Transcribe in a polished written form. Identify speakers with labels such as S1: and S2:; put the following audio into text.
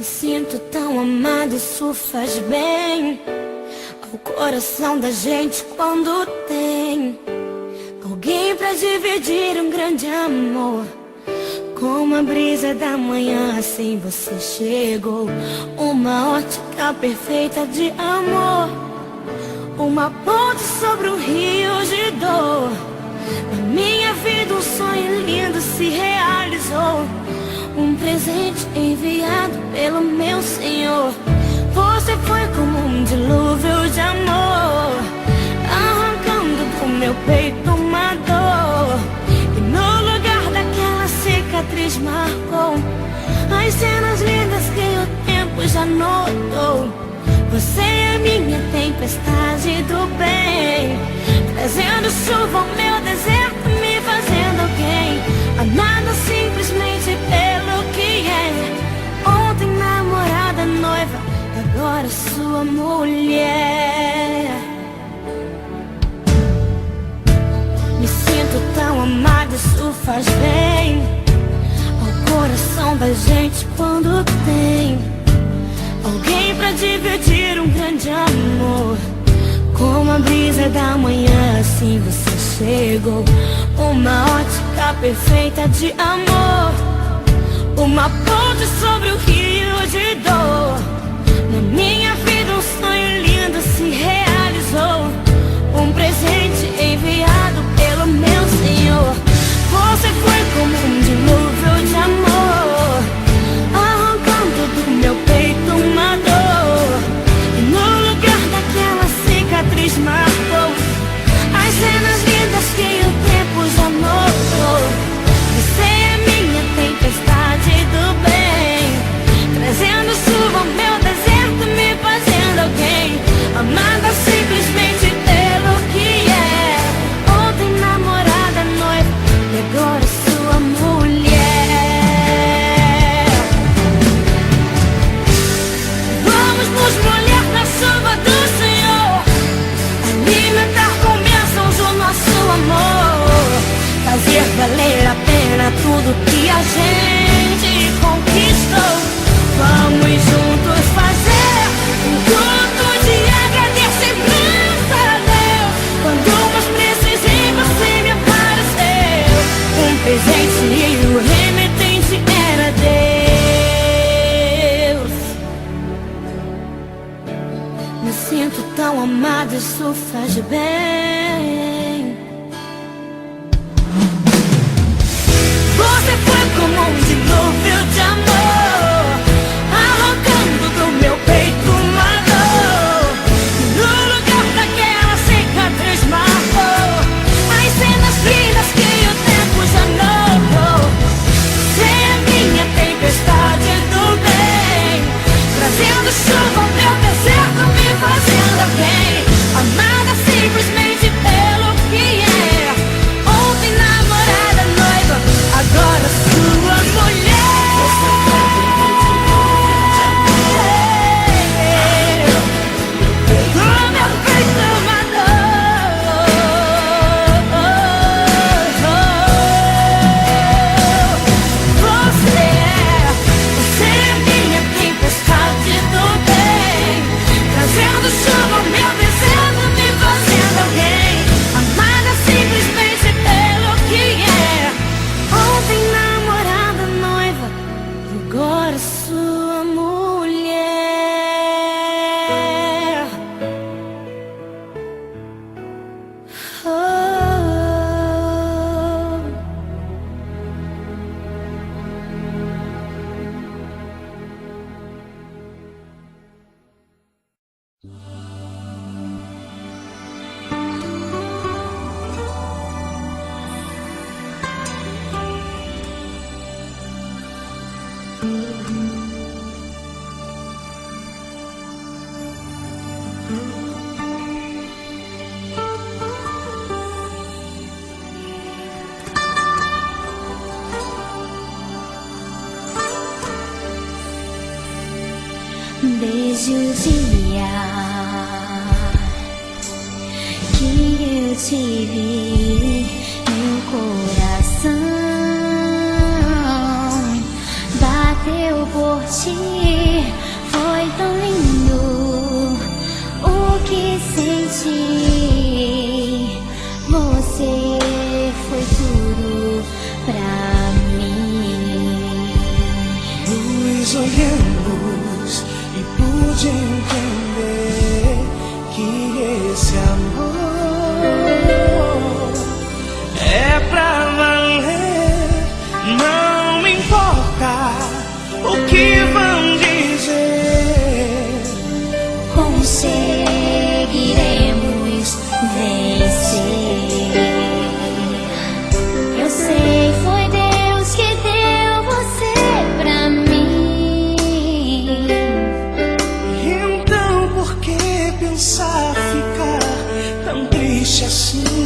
S1: Me sinto tão amada, isso faz bem ao coração da gente quando tem alguém pra dividir um grande amor. Como a brisa da manhã, assim você chegou. Uma ótica perfeita de amor, uma ponte sobre um rio de dor. Na minha vida um sonho lindo se realizou, um presente enviado pelo meu Senhor. Você foi como um dilúvio de amor, arrancando do meu peito uma dor. E no lugar daquela cicatriz marcou as cenas lindas que o tempo já notou. Você é minha tempestade do bem, trazendo chuva ao meu deserto, me fazendo alguém, amada simplesmente pelo que é. Ontem namorada, noiva, agora sua mulher. Me sinto tão amada, isso faz bem ao coração da gente quando tem alguém pra dividir um grande amor. Como a brisa da manhã, assim você chegou. Uma ótica perfeita de amor, uma ponte sobre o rio de dor. Na minha vida um sonho lindo se realizou, um presente enviado pelo meu Senhor. Você foi como um dilúvio de amor, arrancando do meu peito uma dor. E no lugar daquela cicatriz marcou as cenas lindas que o tempo já notou. Você é minha tempestade do bem, trazendo chuva ao meu deserto, me fazendo alguém, amada simplesmente pelo que é. Ontem namorada, noiva, e agora sua mulher. Vamos nos molhar na chuva do Senhor, alimentar com bênçãos o nosso amor, fazer valer a pena tudo que a gente conquistou. Vamos juntos fazer um culto de agradecimento a Deus. Quando mais precisei você me apareceu, um presente e o remetente era Deus. Me sinto tão amada, isso faz bem. Você foi como um dilúvio de amor, arrancando do meu peito uma dor. E no lugar daquela cicatriz marcou as cenas lindas que o tempo já notou. Você é minha tempestade do bem, trazendo chuva ao meu deserto, me fazendo alguém, amada simplesmente pelo que é. Ontem namorada, noiva, agora sua mulher. No meu peito uma dor. Você é minha tempestade do bem, trazendo chuva ao meu deserto, me fazendo alguém, amada simplesmente pelo que é. Ontem namorada, noiva, agora sua mulher. Oh.
S2: Desde o dia que eu te vi, meu coração bateu por ti. 心。